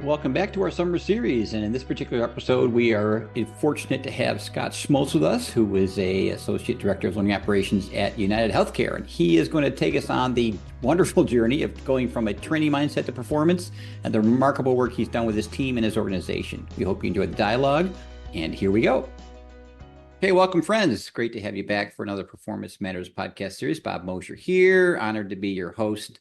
Welcome back to our summer series. And in this particular episode, we are fortunate to have Scott Schmoldt with us, who is a Associate Director of Learning Operations at United Healthcare. And he is going to take us on the wonderful journey of going from a training mindset to performance and the remarkable work he's done with his team and his organization. We hope you enjoyed the dialogue. And here we go. Hey, welcome, friends. Great to have you back for another Performance Matters podcast series. Bob Mosher here. Honored to be your host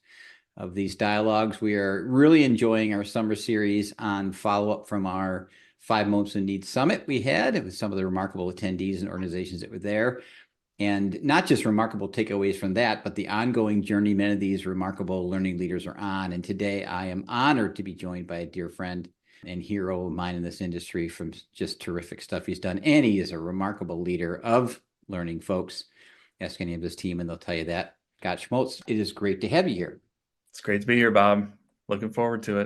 of these dialogues. We are really enjoying our summer series on follow-up from our 5 Moments in Need Summit we had with some of the remarkable attendees and organizations that were there. And not just remarkable takeaways from that, but the ongoing journey many of these remarkable learning leaders are on. And today I am honored to be joined by a dear friend and hero of mine in this industry from just terrific stuff he's done. And he is a remarkable leader of learning folks. Ask any of his team and they'll tell you that. Scott Schmoltz, it is great to have you here. It's great to be here, Bob. Looking forward to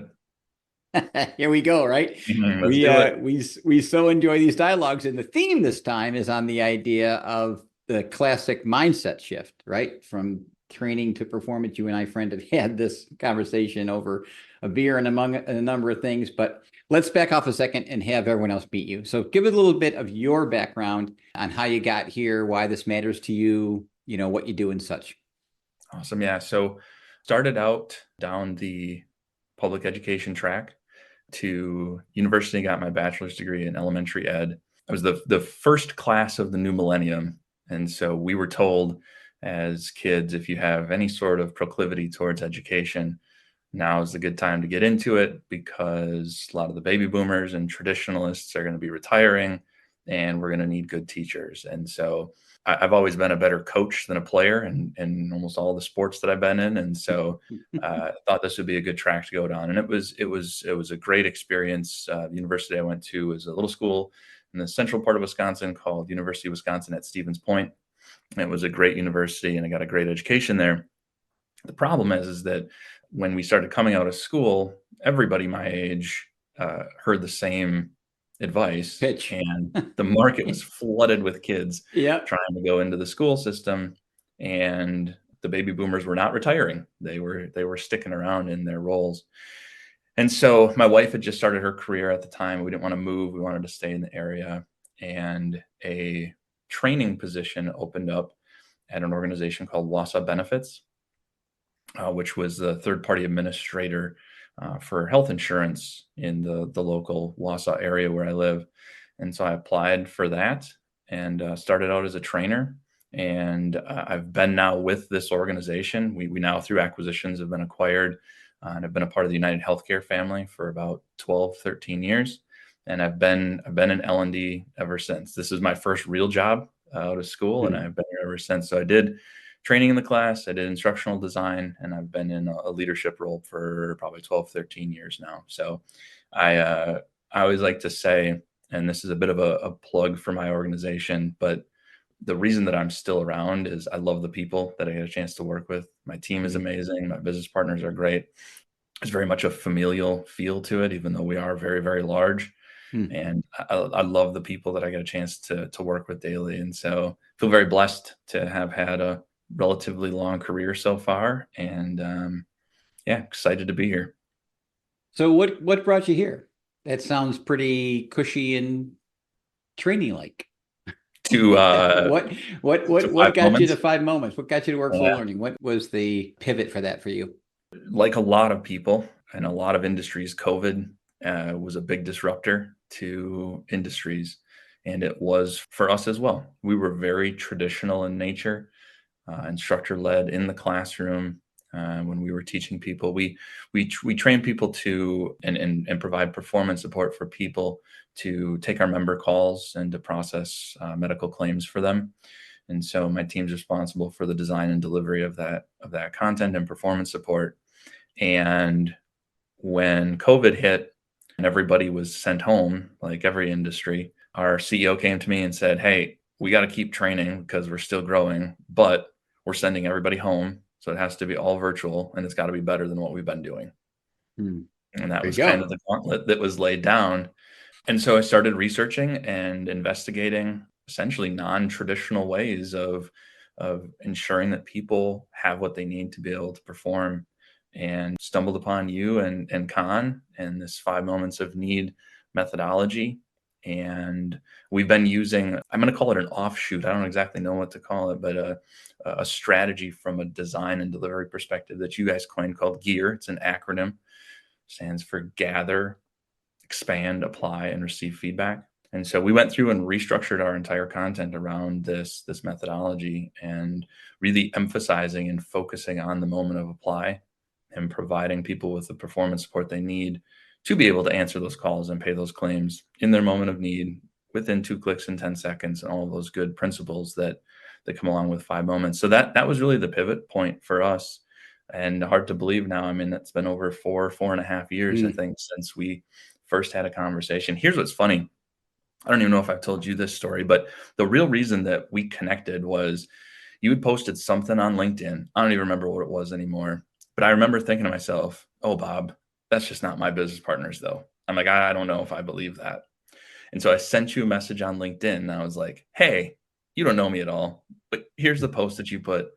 it. Here we go, right? Let's do it. We so enjoy these dialogues, and the theme this time is on the idea of the classic mindset shift, right? From training to performance. You and I, friend, have had this conversation over a beer and among a number of things, but let's back off a second and have everyone else meet you. So give us a little bit of your background on how you got here, why this matters to you, what you do and such. Awesome. Yeah. So started out down the public education track to university, got my bachelor's degree in elementary ed. I was the first class of the new millennium. And so we were told as kids, if you have any sort of proclivity towards education, now is the good time to get into it because a lot of the baby boomers and traditionalists are going to be retiring and we're going to need good teachers. And so I've always been a better coach than a player in almost all the sports that I've been in. And so I thought this would be a good track to go down. And it was a great experience. The university I went to was a little school in the central part of Wisconsin called University of Wisconsin at Stevens Point. And it was a great university and I got a great education there. The problem is that when we started coming out of school, everybody my age heard the same advice Pitch. and the market was flooded with kids trying to go into the school system, and the baby boomers were not retiring. They were sticking around in their roles. And so my wife had just started her career at the time. We didn't want to move. We wanted to stay in the area, and a training position opened up at an organization called Wausau Benefits, which was the third-party administrator for health insurance in the local Wausau area where I live. And so I applied for that and started out as a trainer. And I've been now with this organization. We now, through acquisitions, have been acquired and I've been a part of the United Healthcare family for about 12, 13 years. And I've been in L&D ever since. This is my first real job out of school, and I've been here ever since. So I did training in the class, I did instructional design, and I've been in a leadership role for probably 12, 13 years now. So I always like to say, and this is a bit of a plug for my organization, but the reason that I'm still around is I love the people that I get a chance to work with. My team is amazing. My business partners are great. There's very much a familial feel to it, even though we are very, very large. And I love the people that I get a chance to work with daily. And so I feel very blessed to have had a relatively long career so far. And excited to be here. So what brought you here? That sounds pretty cushy and training like. To what got you to 5 Moments? What got you to Workflow Learning? What was the pivot for that for you? Like a lot of people and a lot of industries, COVID was a big disruptor to industries, and it was for us as well. We were very traditional in nature, instructor led in the classroom. When we were teaching people, we train people to and provide performance support for people to take our member calls and to process medical claims for them. And so my team's responsible for the design and delivery of that content and performance support. And when COVID hit and everybody was sent home, like every industry, our CEO came to me and said, "Hey, we got to keep training because we're still growing, but we're sending everybody home. So it has to be all virtual and it's got to be better than what we've been doing." And that was kind of the gauntlet that was laid down. And so I started researching and investigating essentially non-traditional ways of ensuring that people have what they need to be able to perform and stumbled upon you and Khan and this 5 moments of need methodology. And we've been using, I'm going to call it an offshoot. I don't exactly know what to call it, but a strategy from a design and delivery perspective that you guys coined called GEAR. It's an acronym, stands for gather, expand, apply, and receive feedback. And so we went through and restructured our entire content around this methodology, and really emphasizing and focusing on the moment of apply and providing people with the performance support they need to be able to answer those calls and pay those claims in their moment of need within 2 clicks and 10 seconds, and all of those good principles that come along with 5 moments. So that was really the pivot point for us. And hard to believe now. I mean, it's been over 4.5 years, I think, since we first had a conversation. Here's what's funny. I don't even know if I've told you this story, but the real reason that we connected was you had posted something on LinkedIn. I don't even remember what it was anymore, but I remember thinking to myself, oh, Bob, that's just not my business partners, though. I'm like, I don't know if I believe that. And so I sent you a message on LinkedIn, and I was like, hey, you don't know me at all, but here's the post that you put.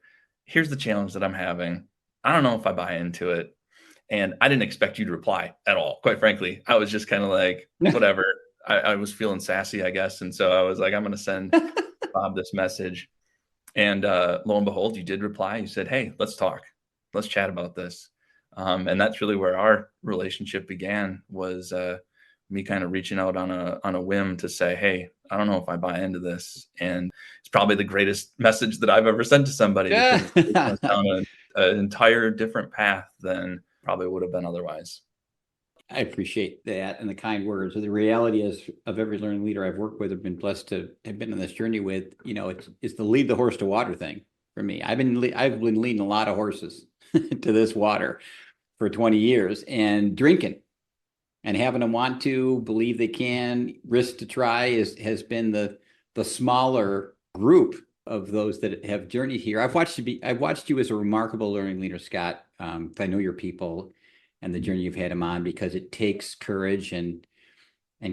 Here's the challenge that I'm having. I don't know if I buy into it. And I didn't expect you to reply at all, quite frankly. I was just kind of like, whatever. I was feeling sassy, I guess. And so I was like, I'm going to send Bob this message. And lo and behold, you did reply. You said, hey, let's talk. Let's chat about this. And that's really where our relationship began, was me kind of reaching out on a whim to say, hey, I don't know if I buy into this. And it's probably the greatest message that I've ever sent to somebody, because it's taken us down an entire different path than probably would have been otherwise. I appreciate that and the kind words. The reality is, of every learning leader I've worked with, I've been blessed to have been on this journey with, it's the lead the horse to water thing for me. I've been leading a lot of horses to this water for 20 years, and drinking and having them want to, believe they can, risk to try has been the smaller group of those that have journeyed here. I've watched you as a remarkable learning leader, Scott. I know your people and the journey you've had them on, because it takes courage and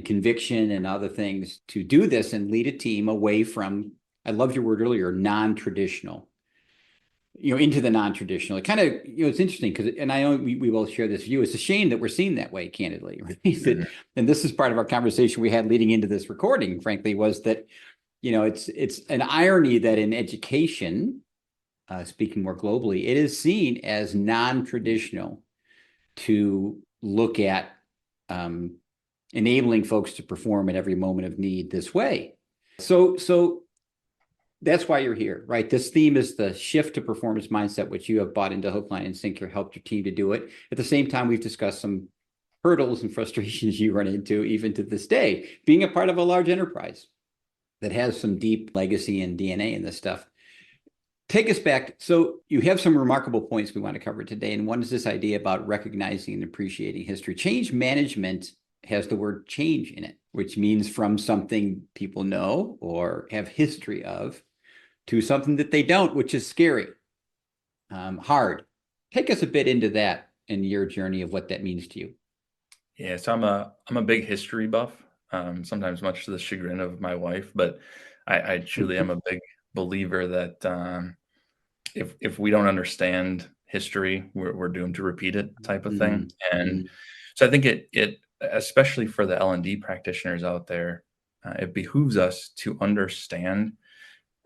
conviction and other things to do this and lead a team away from, I loved your word earlier, non-traditional, into the non-traditional. It kind of, it's interesting because, and I know we both share this view. It's a shame that we're seen that way, candidly. Right? Mm-hmm. And this is part of our conversation we had leading into this recording, frankly, was that, it's an irony that in education, speaking more globally, it is seen as non-traditional to look at enabling folks to perform at every moment of need this way. So that's why you're here, right? This theme is the shift to performance mindset, which you have bought into hook, line, and sinker, helped your team to do it. At the same time, we've discussed some hurdles and frustrations you run into even to this day, being a part of a large enterprise that has some deep legacy and DNA in this stuff. Take us back. So you have some remarkable points we want to cover today. And one is this idea about recognizing and appreciating history. Change management has the word change in it, which means from something people know or have history of to something that they don't, which is scary, hard. Take us a bit into that and your journey of what that means to you. Yeah, so I'm a big history buff, sometimes much to the chagrin of my wife, but I truly am a big believer that if we don't understand history, we're doomed to repeat it, type of thing. And so I think it especially for the L&D practitioners out there, it behooves us to understand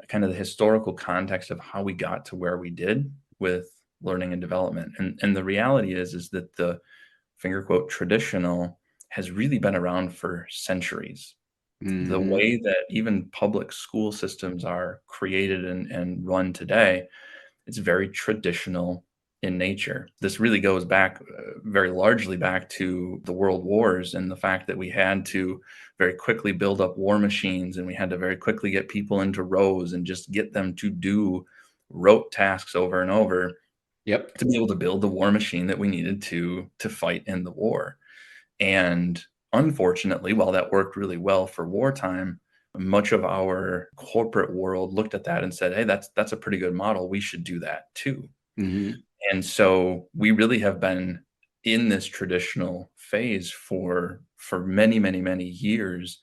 kind of the historical context of how we got to where we did with learning and development. And the reality is that the finger quote traditional has really been around for centuries. The way that even public school systems are created and run today, it's very traditional in nature. This really goes back very largely back to the world wars, and the fact that we had to very quickly build up war machines, and we had to very quickly get people into rows and just get them to do rote tasks over and over. Yep. To be able to build the war machine that we needed to fight in the war. And unfortunately, while that worked really well for wartime, much of our corporate world looked at that and said, hey, that's a pretty good model. We should do that too. Mm-hmm. And so we really have been in this traditional phase for many, many, many years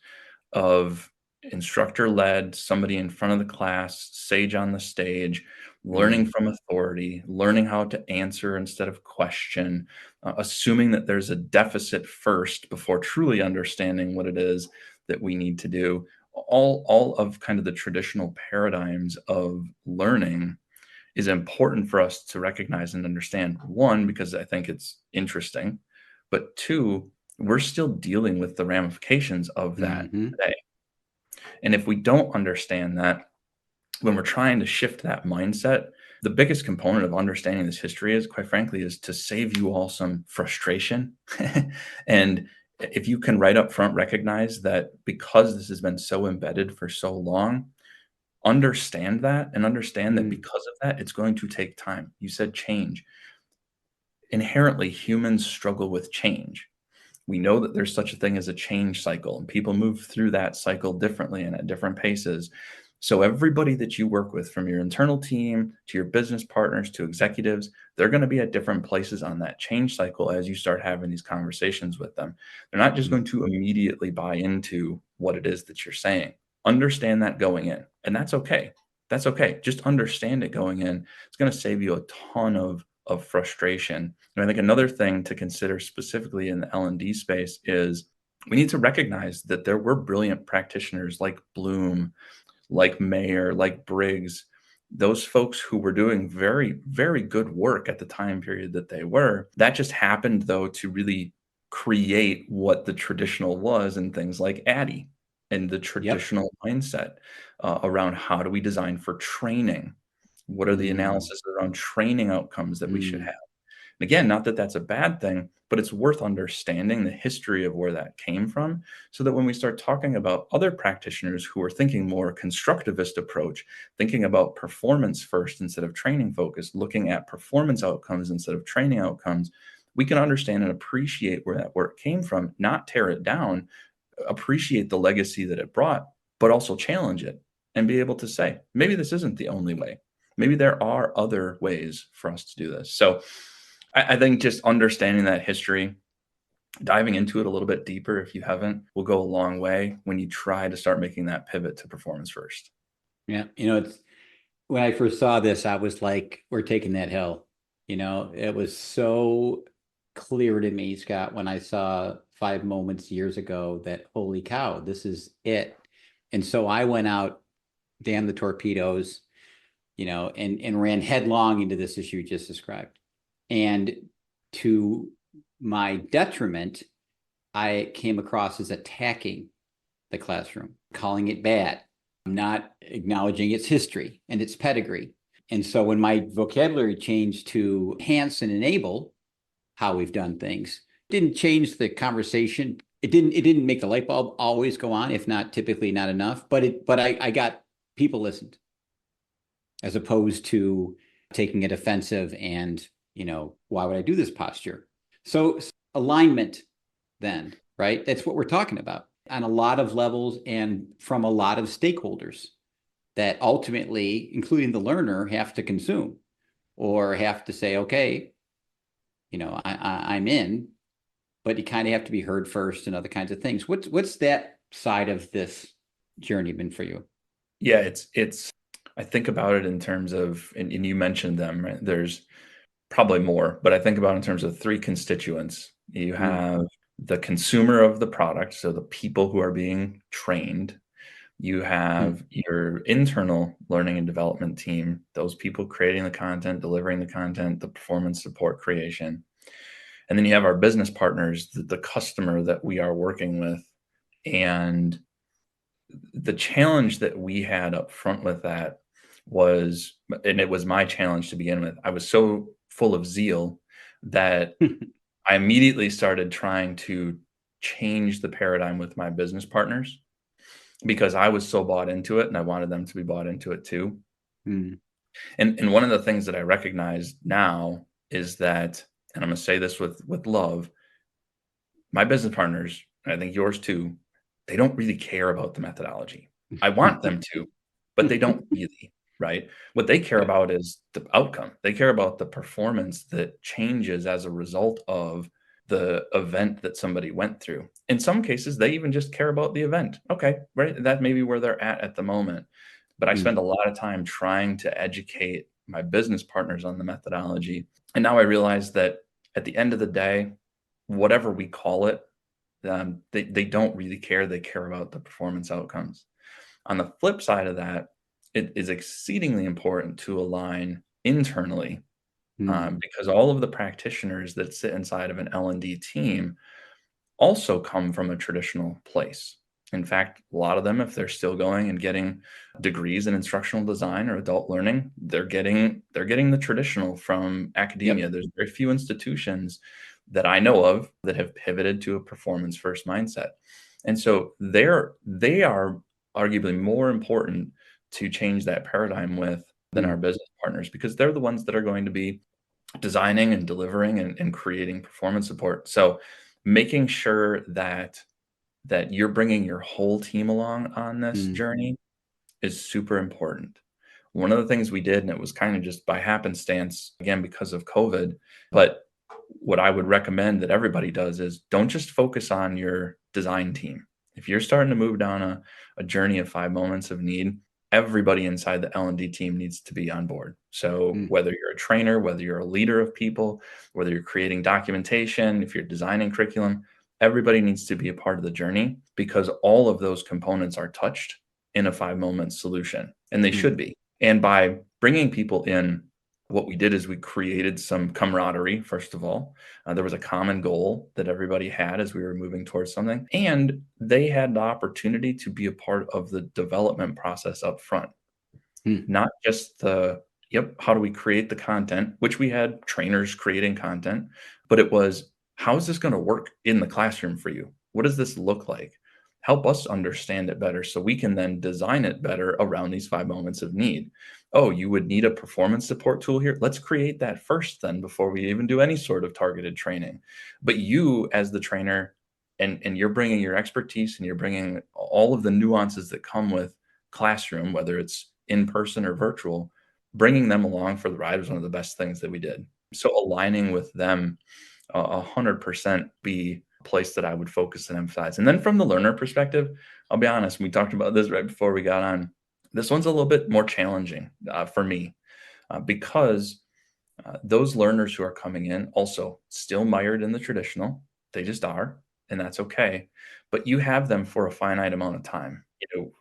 of instructor led, somebody in front of the class, sage on the stage, learning from authority, learning how to answer instead of question, assuming that there's a deficit first before truly understanding what it is that we need to do. All of kind of the traditional paradigms of learning is important for us to recognize and understand. One, because I think it's interesting, but two, we're still dealing with the ramifications of that Mm-hmm. today. And if we don't understand that, when we're trying to shift that mindset, the biggest component of understanding this history is, quite frankly, is to save you all some frustration. And if you can right up front recognize that because this has been so embedded for so long, understand that and understand that Mm. because of that, it's going to take time. You said change. Inherently, humans struggle with change. We know that there's such a thing as a change cycle, and people move through that cycle differently and at different paces. So everybody that you work with, from your internal team to your business partners to executives, they're going to be at different places on that change cycle as you start having these conversations with them. They're not just Mm. going to immediately buy into what it is that you're saying. Understand that going in, and that's okay. That's okay. Just understand it going in. It's going to save you a ton of frustration. And I think another thing to consider specifically in the L&D space is we need to recognize that there were brilliant practitioners like Bloom, like Mayer, like Briggs, those folks who were doing very, very good work at the time period that they were. That just happened, though, to really create what the traditional was in things like ADDIE and the Yep. traditional mindset around how do we design for training? What are the Mm. analysis around training outcomes that we should Mm. have? Again, not that that's a bad thing, but it's worth understanding the history of where that came from so that when we start talking about other practitioners who are thinking more constructivist approach, thinking about performance first instead of training focused, looking at performance outcomes instead of training outcomes, we can understand and appreciate where that work came from, not tear it down, appreciate the legacy that it brought, but also challenge it and be able to say, maybe this isn't the only way. Maybe there are other ways for us to do this. So I think just understanding that history, diving into it a little bit deeper if you haven't, will go a long way when you try to start making that pivot to performance first. Yeah. It's when I first saw this, I was like, we're taking that hill. It was so clear to me, Scott, when I saw 5 moments years ago that holy cow, this is it. And so I went out, damn the torpedoes, and ran headlong into this issue you just described. And to my detriment, I came across as attacking the classroom, calling it bad, not acknowledging its history and its pedigree. And so when my vocabulary changed to enhance and enable how we've done things, didn't change the conversation. It didn't make the light bulb always go on, if not typically not enough, but I got people listened as opposed to taking it offensive and, why would I do this posture? So alignment then, right? That's what we're talking about on a lot of levels and from a lot of stakeholders that ultimately, including the learner, have to consume or have to say, okay, I'm in, but you kind of have to be heard first and other kinds of things. What's that side of this journey been for you? Yeah, it's I think about it in terms of, and you mentioned them, right? There's probably more, but I think about it in terms of three constituents. You Mm, have the consumer of the product, so the people who are being trained. You mm, have your internal learning and development team, those people creating the content, delivering the content, the performance support creation. And then you have our business partners, the customer that we are working with. And the challenge that we had up front with that was, and it was my challenge to begin with, I was so full of zeal that I immediately started trying to change the paradigm with my business partners because I was so bought into it and I wanted them to be bought into it too. mm, And one of the things that I recognize now is that, and I'm going to say this with love, my business partners, and I think yours too, they don't really care about the methodology. I want them to, but they don't really, right? What they care yeah. about is the outcome. They care about the performance that changes as a result of the event that somebody went through. In some cases, they even just care about the event. Okay, right? That may be where they're at the moment. But I spend Mm, a lot of time trying to educate my business partners on the methodology. And now I realize that at the end of the day, whatever we call it, they don't really care. They care about the performance outcomes. On the flip side of that, it is exceedingly important to align internally, because all of the practitioners that sit inside of an L&D team also come from a traditional place. In fact, a lot of them, if they're still going and getting degrees in instructional design or adult learning, they're getting the traditional from academia. Yep. There's very few institutions that I know of that have pivoted to a performance first mindset. And so they are arguably more important to change that paradigm with than our business partners, because they're the ones that are going to be designing and delivering and creating performance support. So making sure that you're bringing your whole team along on this journey is super important. One of the things we did, and it was kind of just by happenstance, again, because of COVID, but what I would recommend that everybody does is don't just focus on your design team. If you're starting to move down a journey of 5 moments of need, everybody inside the L&D team needs to be on board. So whether you're a trainer, whether you're a leader of people, whether you're creating documentation, if you're designing curriculum, everybody needs to be a part of the journey, because all of those components are touched in a 5 moment solution, and they should be. And by bringing people in, what we did is we created some camaraderie. First of all, there was a common goal that everybody had as we were moving towards something, and they had the opportunity to be a part of the development process up front. Not just how do we create the content, which we had trainers creating content, but it was, how is this going to work in the classroom for you? What does this look like? Help us understand it better so we can then design it better around these 5 moments of need. Oh, you would need a performance support tool here. Let's create that first then before we even do any sort of targeted training. But you as the trainer, and you're bringing your expertise and you're bringing all of the nuances that come with classroom, whether it's in person or virtual, bringing them along for the ride was one of the best things that we did. So aligning with them 100% be a place that I would focus and emphasize. And then from the learner perspective, I'll be honest, we talked about this right before we got on. This one's a little bit more challenging for me because those learners who are coming in also still mired in the traditional. They just are, and that's okay. But you have them for a finite amount of time.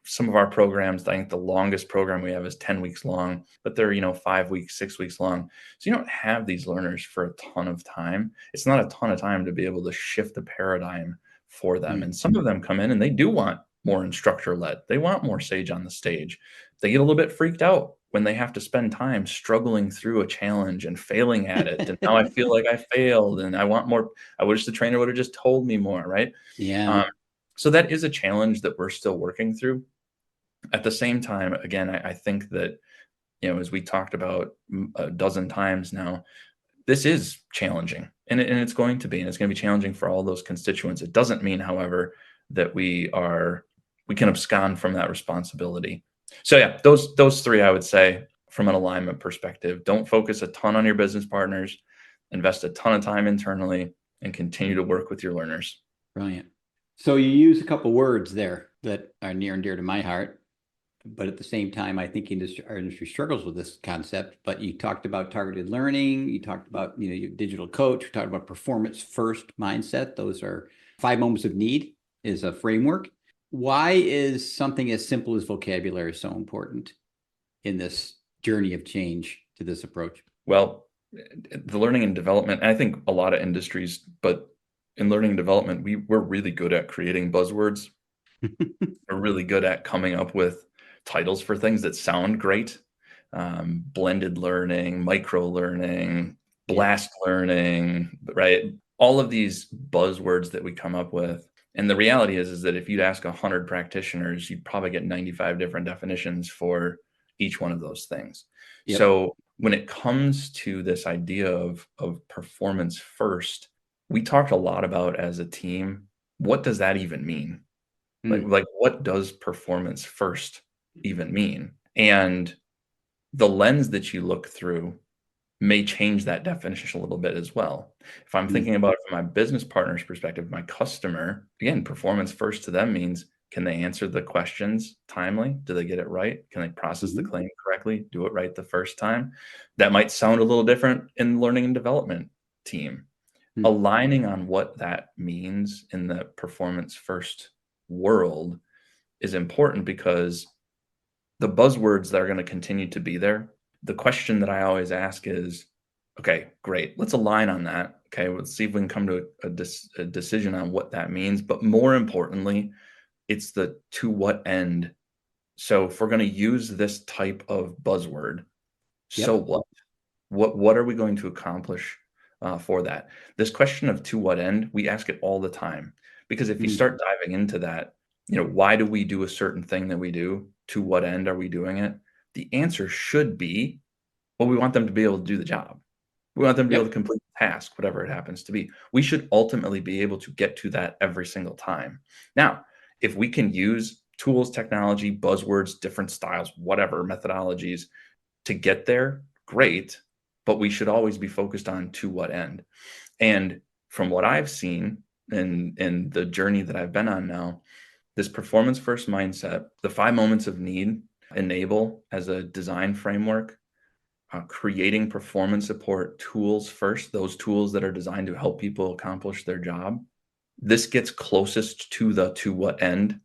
Some of our programs, I think the longest program we have is 10 weeks long, but they're 5 weeks, 6 weeks long. So you don't have these learners for a ton of time. It's not a ton of time to be able to shift the paradigm for them. And some of them come in and they do want more instructor led. They want more sage on the stage. They get a little bit freaked out when they have to spend time struggling through a challenge and failing at it. And now I feel like I failed and I want more. I wish the trainer would have just told me more, right? Yeah. So that is a challenge that we're still working through. At the same time, again, I think that, as we talked about a dozen times now, this is challenging, and it's going to be, and it's going to be challenging for all those constituents. It doesn't mean, however, that we can abscond from that responsibility. So yeah, those three, I would say, from an alignment perspective, don't focus a ton on your business partners, invest a ton of time internally, and continue to work with your learners. Brilliant. So you use a couple words there that are near and dear to my heart, but at the same time, I think our industry struggles with this concept. But you talked about targeted learning. You talked about your digital coach. You talked about performance first mindset. Those are 5 moments of need is a framework. Why is something as simple as vocabulary so important in this journey of change to this approach? Well, the learning and development, and I think a lot of industries, but in learning and development, we're really good at creating buzzwords. We're really good at coming up with titles for things that sound great. Blended learning, micro learning, blast learning, right? All of these buzzwords that we come up with. And the reality is that if you'd ask 100 practitioners, you'd probably get 95 different definitions for each one of those things. Yep. So when it comes to this idea of performance first, we talked a lot about as a team, what does that even mean? Like what does performance first even mean? And the lens that you look through may change that definition a little bit as well. If I'm thinking about it from my business partner's perspective, my customer, again, performance first to them means Can they answer the questions timely? Do they get it right? Can they process the Mhm. claim correctly? Do it right the first time? That might sound a little different in the learning and development team. Mm. Aligning on what that means in the performance first world is important because the buzzwords that are going to continue to be there. The question that I always ask is, okay, great. Let's align on that. Okay, let's see if we can come to a decision on what that means. But more importantly, it's the to what end. So if we're going to use this type of buzzword, so Yep. what? What are we going to accomplish for that? This question of to what end, we ask it all the time because if you Mm. start diving into that, why do we do a certain thing that we do? To what end are we doing it? The answer should be, well, we want them to be able to do the job. We want them to be able to Yep. complete the task, whatever it happens to be. We should ultimately be able to get to that every single time. Now, if we can use tools, technology, buzzwords, different styles, whatever methodologies to get there, great, but we should always be focused on to what end. And from what I've seen in the journey that I've been on now, this performance first mindset, the 5 moments of need, enable as a design framework, creating performance support tools first, those tools that are designed to help people accomplish their job. This gets closest to the to what end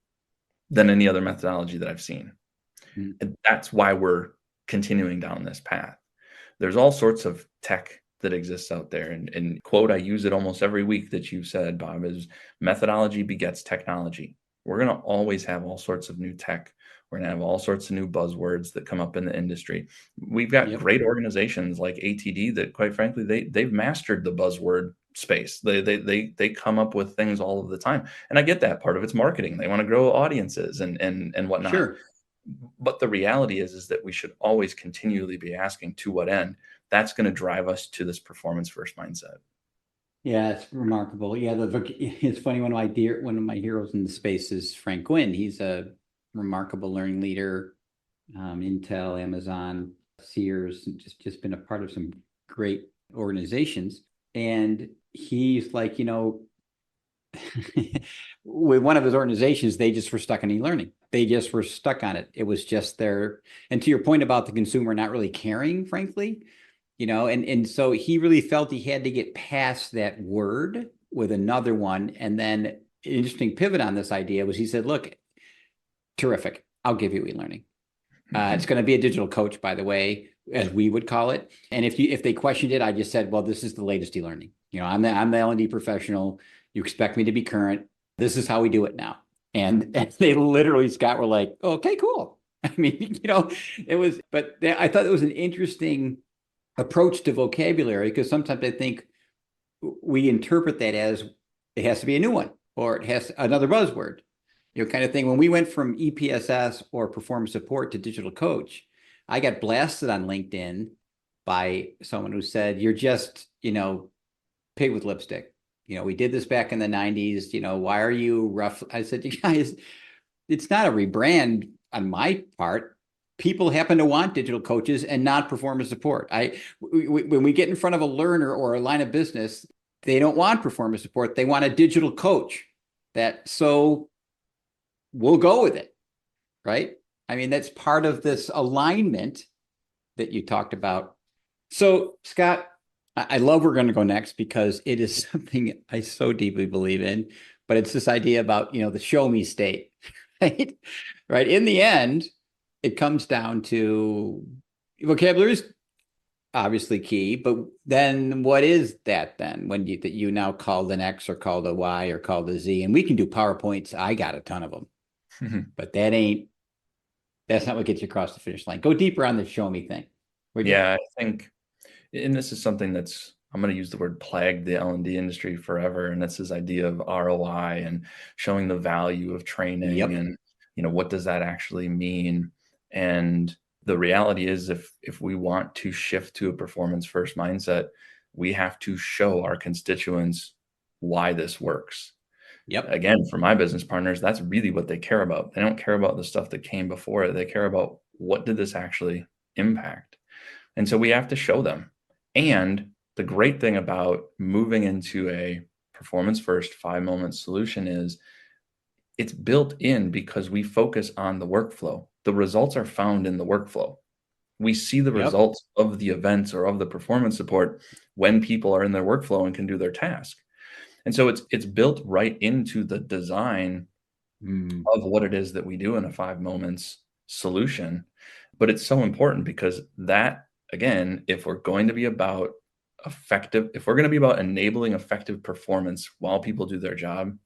than any other methodology that I've seen. Mm. And that's why we're continuing down this path. There's all sorts of tech that exists out there. And quote, I use it almost every week that you said, Bob, is methodology begets technology. We're going to always have all sorts of new tech. We're going to have all sorts of new buzzwords that come up in the industry. We've got Yep. great organizations like ATD that, quite frankly, they've mastered the buzzword space. They come up with things all of the time, and I get that part of it's marketing. They want to grow audiences and whatnot. Sure. But the reality is that we should always continually be asking to what end. That's going to drive us to this performance first mindset. Yeah, it's remarkable. Yeah, it's funny. One of my heroes in the space is Frank Gwynn. He's a remarkable learning leader. Intel, Amazon, Sears, just been a part of some great organizations. And he's like, with one of his organizations, they just were stuck on e-learning. They just were stuck on it. It was just their, and to your point about the consumer not really caring, frankly, and so he really felt he had to get past that word with another one. And then an interesting pivot on this idea was he said, look, terrific. I'll give you e-learning. It's going to be a digital coach, by the way, as we would call it. And if they questioned it, I just said, well, this is the latest e-learning. I'm the L&D professional. You expect me to be current. This is how we do it now. And they literally, Scott, were like, okay, cool. I mean, it was, but I thought it was an interesting approach to vocabulary because sometimes I think we interpret that as it has to be a new one or it has another buzzword, kind of thing. When we went from EPSS or performance support to digital coach, I got blasted on LinkedIn by someone who said, you're just, pig with lipstick. We did this back in the 90s. Why are you rough? I said, you guys, it's not a rebrand on my part. People happen to want digital coaches and not performance support. When we get in front of a learner or a line of business, they don't want performance support. They want a digital coach. So we'll go with it, right? I mean, that's part of this alignment that you talked about. So, Scott, I love where we're going to go next because it is something I so deeply believe in, but it's this idea about, the show me state, right? Right. In the end, it comes down to vocabulary is obviously key, but then what is that then when that you now called an X or called a Y or called a Z? And we can do PowerPoints. I got a ton of them, but that's not what gets you across the finish line. Go deeper on the show me thing. Yeah, I think, and this is something I'm going to use the word plagued the L&D industry forever. And that's this idea of ROI and showing the value of training Yep. and, what does that actually mean? And the reality is if we want to shift to a performance first mindset, we have to show our constituents why this works. Yep. Again, for my business partners, that's really what they care about. They don't care about the stuff that came before it. They care about what did this actually impact? And so we have to show them. And the great thing about moving into a performance first 5 moment solution is It's built in because we focus on the workflow. The results are found in the workflow. We see the Yep. results of the events or of the performance support when people are in their workflow and can do their task. And so it's built right into the design Mm. of what it is that we do in a 5 moments solution. But it's so important because that, again, if we're going to be about if we're going to be about enabling effective performance while people do their job,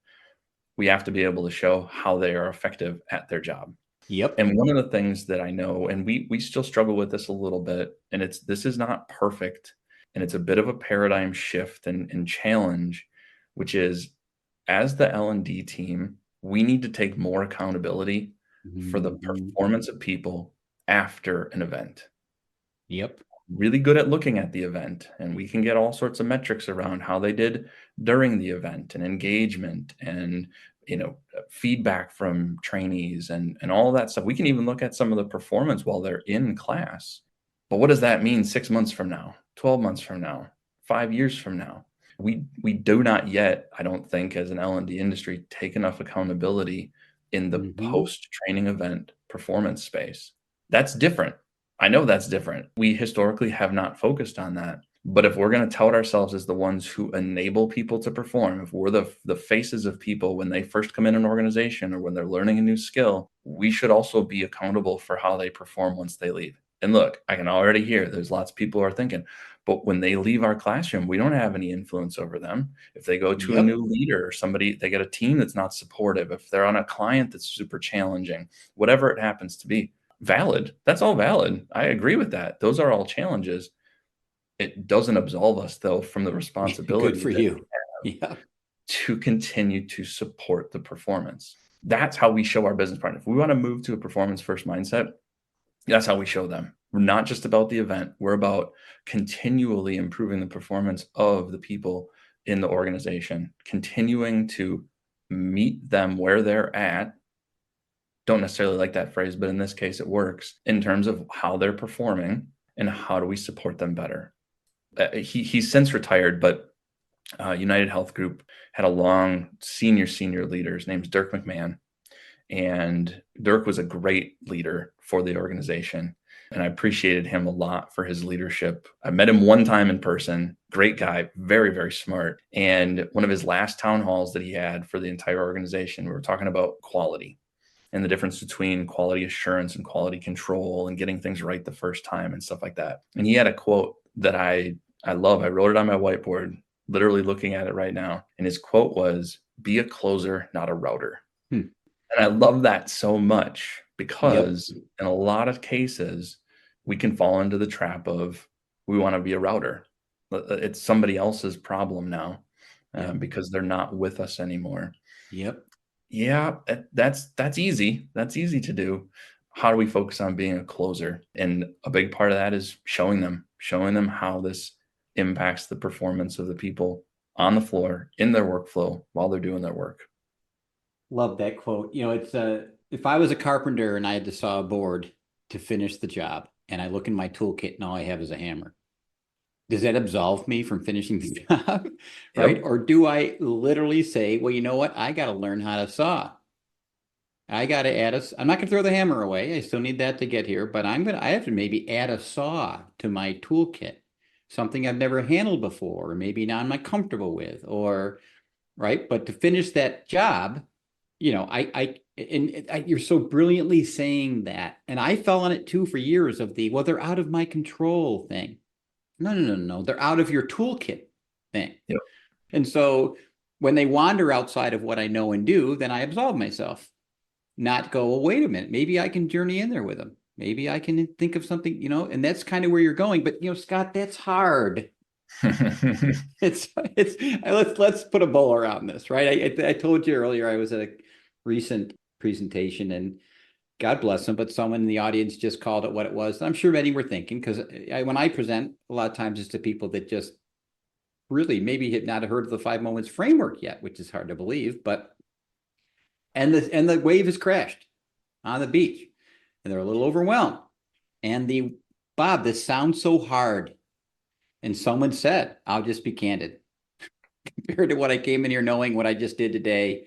we have to be able to show how they are effective at their job. Yep. And one of the things that I know, and we still struggle with this a little bit, and this is not perfect, and it's a bit of a paradigm shift and challenge, which is as the L&D team, we need to take more accountability for the Mhm. performance of people after an event. Yep. Really good at looking at the event, and we can get all sorts of metrics around how they did during the event and engagement and feedback from trainees and all of that stuff. We can even look at some of the performance while they're in class. But what does that mean 6 months from now, 12 months from now, 5 years from now? We do not yet, I don't think, as an L&D industry, take enough accountability in the Mhm. post-training event performance space. That's different. I know that's different. We historically have not focused on that. But if we're going to tout ourselves as the ones who enable people to perform, if we're the faces of people when they first come in an organization or when they're learning a new skill, we should also be accountable for how they perform once they leave. And look, I can already hear there's lots of people who are thinking, but when they leave our classroom, we don't have any influence over them. If they go to a Yep. new leader or somebody, they get a team that's not supportive, if they're on a client that's super challenging, whatever it happens to be, valid. That's all valid. I agree with that. Those are all challenges. It doesn't absolve us, though, from the Good responsibility for that you. Yep. to continue to support the performance. That's how we show our business partner. If we want to move to a performance first mindset, that's how we show them. We're not just about the event. We're about continually improving the performance of the people in the organization, continuing to meet them where they're at. Don't necessarily like that phrase, but in this case, it works in terms of how they're performing and how do we support them better. He's since retired, but United Health Group had a long senior leader. His name's Dirk McMahon. And Dirk was a great leader for the organization. And I appreciated him a lot for his leadership. I met him one time in person. Great guy, very, very smart. And one of his last town halls that he had for the entire organization, we were talking about quality and the difference between quality assurance and quality control and getting things right the first time and stuff like that. And he had a quote that I love. I wrote it on my whiteboard, literally looking at it right now. And his quote was, "Be a closer, not a router." Hmm. And I love that so much Yep. because in a lot of cases, we can fall into the trap of we want to be a router. It's somebody else's problem now Yep. because they're not with us anymore. Yep. Yeah, that's easy. That's easy to do. How do we focus on being a closer? And a big part of that is showing them how this impacts the performance of the people on the floor in their workflow while they're doing their work. Love that quote. It's if I was a carpenter and I had to saw a board to finish the job, and I look in my toolkit and all I have is a hammer, does that absolve me from finishing the job? Right? Yep. Or do I literally say, well, you know what? I got to learn how to saw. I got to add a, I'm not going to throw the hammer away. I still need that to get here, but I have to maybe add a saw to my toolkit, something I've never handled before, or maybe now I'm not comfortable with, or, right? But to finish that job, you're so brilliantly saying that. And I fell on it too for years of well, they're out of my control thing. No, no, no, no. They're out of your toolkit thing. Yep. And so when they wander outside of what I know and do, then I absolve myself. Not go, well, wait a minute, maybe I can journey in there with them. Maybe I can think of something, and that's kind of where you're going. But Scott, that's hard. It's let's put a bow around this, right? I told you earlier I was at a recent presentation, and God bless them, but someone in the audience just called it what it was. I'm sure many were thinking, because when I present, a lot of times it's to people that just really maybe had not heard of the 5 moments framework yet, which is hard to believe. But and the wave has crashed on the beach, and they're a little overwhelmed. And Bob, this sounds so hard. And someone said, I'll just be candid. Compared to what I came in here knowing what I just did today,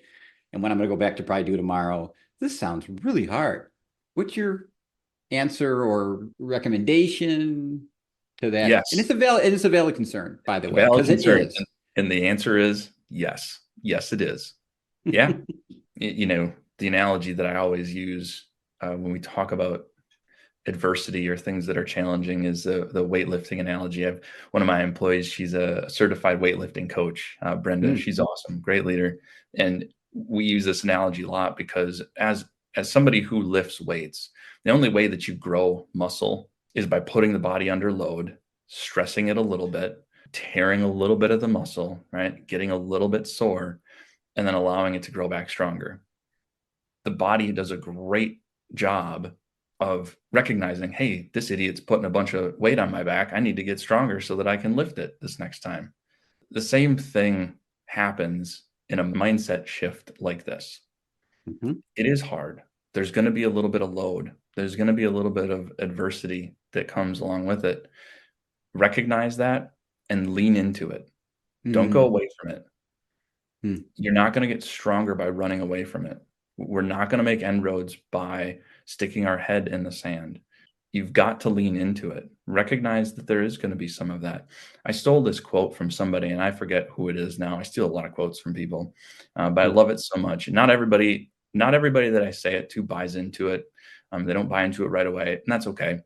and when I'm going to go back to probably do tomorrow, this sounds really hard. What's your answer or recommendation to that? And Yes, it's a valid concern, by the a way, valid because it concern. is. And the answer is yes. Yes, it is. Yeah. The analogy that I always use when we talk about adversity or things that are challenging is the weightlifting analogy. I've one of my employees, she's a certified weightlifting coach, Brenda. Mm, She's awesome, great leader. And we use this analogy a lot because as somebody who lifts weights, the only way that you grow muscle is by putting the body under load, stressing it a little bit, tearing a little bit of the muscle, right? Getting a little bit sore, and then allowing it to grow back stronger. The body does a great job of recognizing, hey, this idiot's putting a bunch of weight on my back. I need to get stronger so that I can lift it this next time. The same thing happens in a mindset shift like this. mm-hmm, It is hard. There's going to be a little bit of load. There's going to be a little bit of adversity that comes along with it. Recognize that and lean into it. Don't go mm, away from it. mm, You're not going to get stronger by running away from it. We're not going to make inroads by sticking our head in the sand. You've got to lean into it. Recognize that there is going to be some of that. I stole this quote from somebody, and I forget who it is now. I steal a lot of quotes from people, but I mm. love it so much. Not everybody that I say it to buys into it. They don't buy into it right away, and that's okay.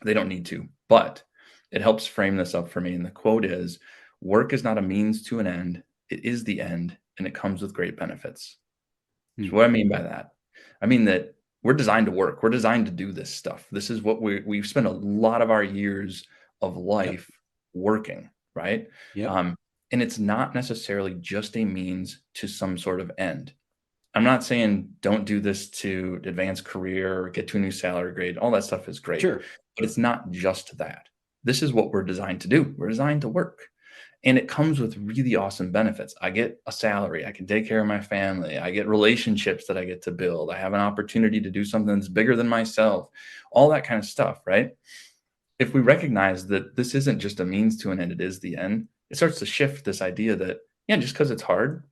They don't need to, but it helps frame this up for me. And the quote is, "Work is not a means to an end. It is the end, and it comes with great benefits." So Mm. what I mean by that, I mean that we're designed to work. We're designed to do this stuff. This is what we've spent a lot of our years of Yep. life working, right? Yep. Um, and it's not necessarily just a means to some sort of end. I'm not saying don't do this to advance career or get to a new salary grade. All that stuff is great, Sure. but it's not just that. This is what we're designed to do. We're designed to work. And it comes with really awesome benefits. I get a salary. I can take care of my family. I get relationships that I get to build. I have an opportunity to do something that's bigger than myself, all that kind of stuff, right? If we recognize that this isn't just a means to an end, it is the end, it starts to shift this idea that, yeah, just because it's hard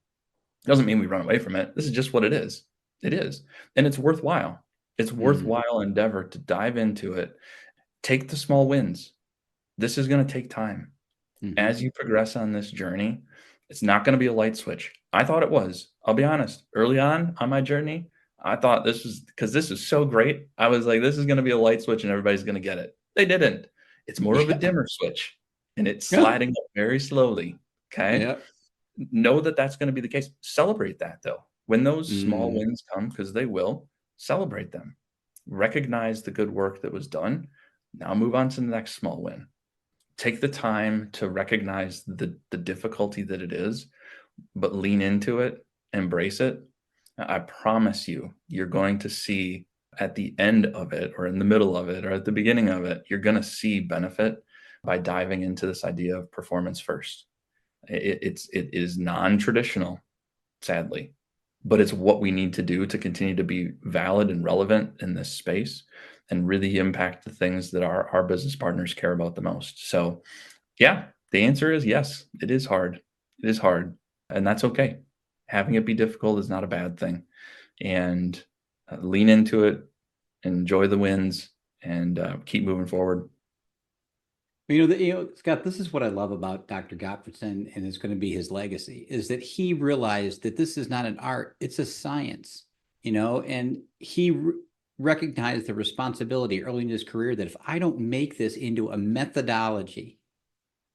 doesn't mean we run away from it. This is just what it is. It is. And it's worthwhile. It's Mm, worthwhile endeavor to dive into it. Take the small wins. This is going to take time. mm-hmm. As you progress on this journey, it's not going to be a light switch. I thought it was. I'll be honest. Early on my journey, I thought this was because this is so great. I was like, this is going to be a light switch and everybody's going to get it. They didn't. It's more of a Yeah. dimmer switch and it's Yeah. sliding up very slowly. Okay. Yeah. Know that that's going to be the case. Celebrate that though. When those small Mm, wins come, because they will, celebrate them. Recognize the good work that was done. Now move on to the next small win. Take the time to recognize the difficulty that it is, but lean into it, embrace it. I promise you, you're going to see at the end of it, or in the middle of it, or at the beginning of it, you're going to see benefit by diving into this idea of performance first. It is non-traditional, sadly, but it's what we need to do to continue to be valid and relevant in this space and really impact the things that our business partners care about the most. So yeah, the answer is yes. It is hard. It is hard, and that's okay. Having it be difficult is not a bad thing, and lean into it, enjoy the wins, and keep moving forward. Scott, this is what I love about Dr. Gottfredson, and it's going to be his legacy, is that he realized that this is not an art, it's a science, and he recognized the responsibility early in his career that if I don't make this into a methodology,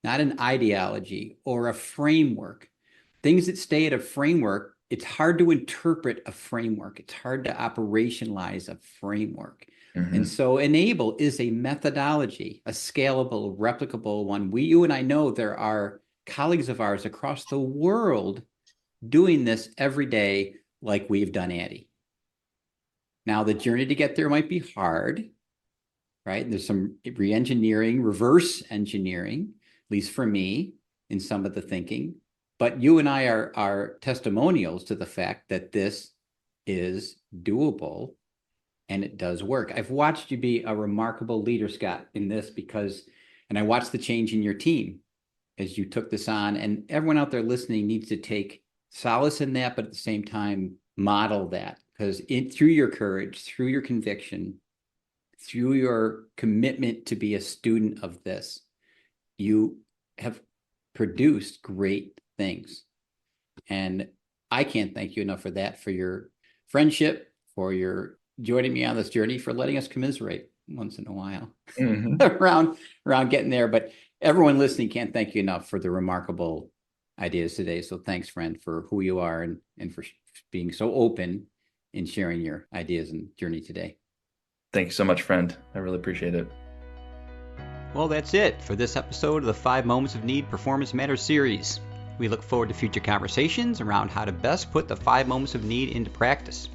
not an ideology or a framework, things that stay at a framework, it's hard to interpret a framework. It's hard to operationalize a framework. And Hmm. so Enable is a methodology, a scalable, replicable one. You and I know there are colleagues of ours across the world doing this every day like we've done, Andy. Now, the journey to get there might be hard, right? There's some re-engineering, reverse engineering, at least for me, in some of the thinking. But you and I are testimonials to the fact that this is doable and it does work. I've watched you be a remarkable leader, Scott, in this and I watched the change in your team as you took this on, and everyone out there listening needs to take solace in that, but at the same time, model that, because through your courage, through your conviction, through your commitment to be a student of this, you have produced great things. And I can't thank you enough for that, for your friendship, for your joining me on this journey, for letting us commiserate once in a while around getting there. But everyone listening can't thank you enough for the remarkable ideas today. So thanks, friend, for who you are and for being so open in sharing your ideas and journey today. Thank you so much, friend. I really appreciate it. Well, that's it for this episode of the 5 Moments of Need Performance Matters series. We look forward to future conversations around how to best put the 5 moments of need into practice.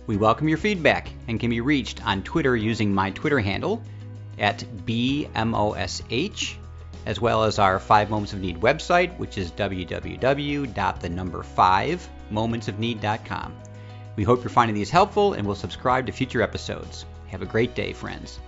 We welcome your feedback and can be reached on Twitter using my Twitter handle at BMOSH, as well as our 5 Moments of Need website, which is www.5momentsofneed.com. We hope you're finding these helpful and will subscribe to future episodes. Have a great day, friends.